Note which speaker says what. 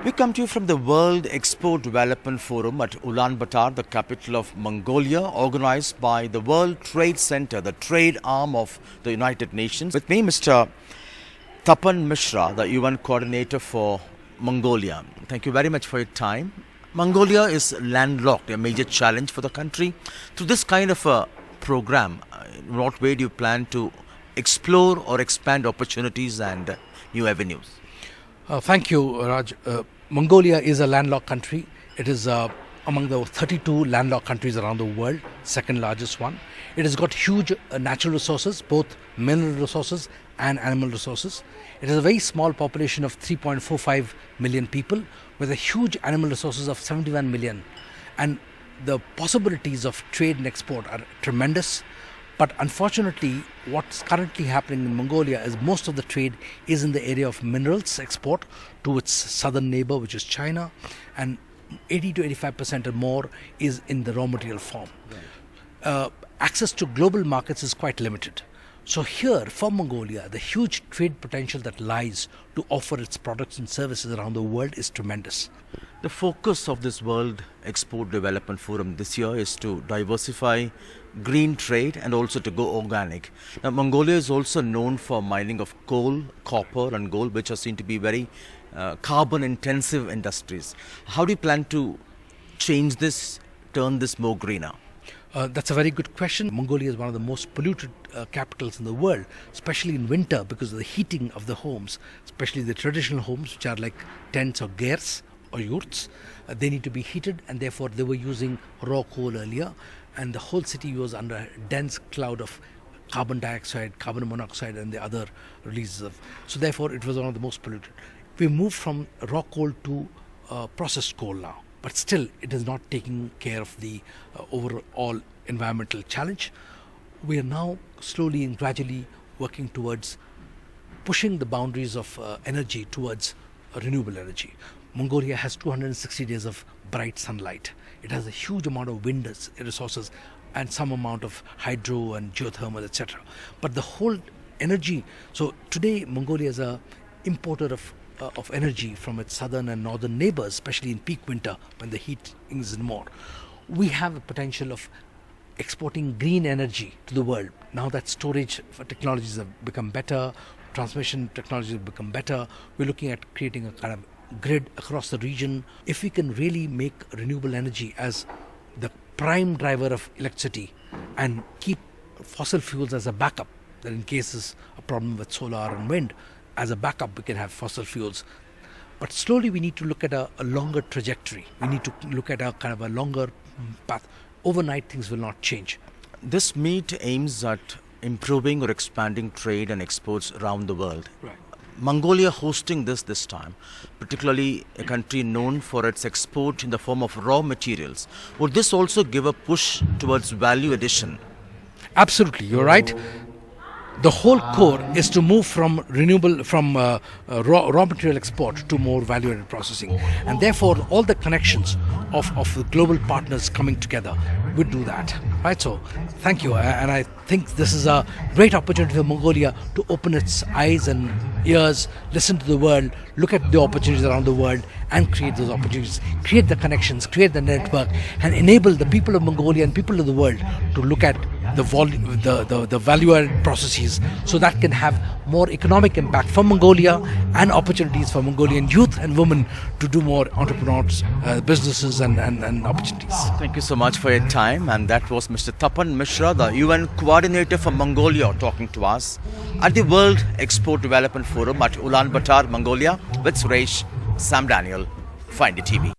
Speaker 1: We come to you from the World Export Development Forum at Ulaanbaatar, the capital of Mongolia, organized by the World Trade Center, the trade arm of the United Nations. With me, Mr. Tapan Mishra, the UN coordinator for Mongolia. Thank you very much for your time. Mongolia is landlocked, a major challenge for the country. Through this kind of a program, in what way do you plan to explore or expand opportunities and new avenues?
Speaker 2: Thank you, Raj. Mongolia is a landlocked country. It is among the 32 landlocked countries around the world, second largest one. It has got huge natural resources, both mineral resources and animal resources. It has a very small population of 3.45 million people with a huge animal resources of 71 million. And the possibilities of trade and export are tremendous. But unfortunately, what's currently happening in Mongolia is most of the trade is in the area of minerals export to its southern neighbor, which is China, and 80 to 85% or more is in the raw material form. Right. Access to global markets is quite limited. So here, for Mongolia, the huge trade potential that lies to offer its products and services around the world is tremendous.
Speaker 1: The focus of this World Export Development Forum this year is to diversify green trade and also to go organic. Now, Mongolia is also known for mining of coal, copper and gold, which are seen to be very carbon-intensive industries. How do you plan to change this, turn this more greener?
Speaker 2: That's a very good question. Mongolia is one of the most polluted capitals in the world, especially in winter because of the heating of the homes, especially the traditional homes, which are like tents or gers or yurts. They need to be heated, and therefore they were using raw coal earlier, and the whole city was under a dense cloud of carbon dioxide, carbon monoxide and the other releases of. So therefore it was one of the most polluted. We moved from raw coal to processed coal now. But still, it is not taking care of the overall environmental challenge. We are now slowly and gradually working towards pushing the boundaries of energy towards renewable energy. Mongolia has 260 days of bright sunlight. It has a huge amount of wind resources and some amount of hydro and geothermal, etc. But the whole energy, so today Mongolia is an importer of energy from its southern and northern neighbors, especially in peak winter when the heat is more. We have a potential of exporting green energy to the world. Now that storage technologies have become better, transmission technologies have become better, we're looking at creating a kind of grid across the region. If we can really make renewable energy as the prime driver of electricity and keep fossil fuels as a backup, that in case there's a problem with solar and wind, as a backup we can have fossil fuels. But slowly we need to look at a longer trajectory. We need to look at a kind of a longer path. Overnight things will not change.
Speaker 1: This meet aims at improving or expanding trade and exports around the world.
Speaker 2: Right.
Speaker 1: Mongolia hosting this time, particularly a country known for its export in the form of raw materials. Would this also give a push towards value addition?
Speaker 2: Absolutely, you're right. The whole core is to move from raw material export to more value-added processing, and therefore all the connections of the global partners coming together would do that. Right. So, thank you, and I think this is a great opportunity for Mongolia to open its eyes and ears, listen to the world, look at the opportunities around the world, and create those opportunities, create the connections, create the network, and enable the people of Mongolia and people of the world to look at the value-added processes, so that can have more economic impact for Mongolia and opportunities for Mongolian youth and women to do more entrepreneurs, businesses and opportunities.
Speaker 1: Thank you so much for your time. And that was Mr. Tapan Mishra, the UN coordinator for Mongolia, talking to us at the World Export Development Forum at Ulaanbaatar, Mongolia, with Suresh, Sam Daniel, for NDTV.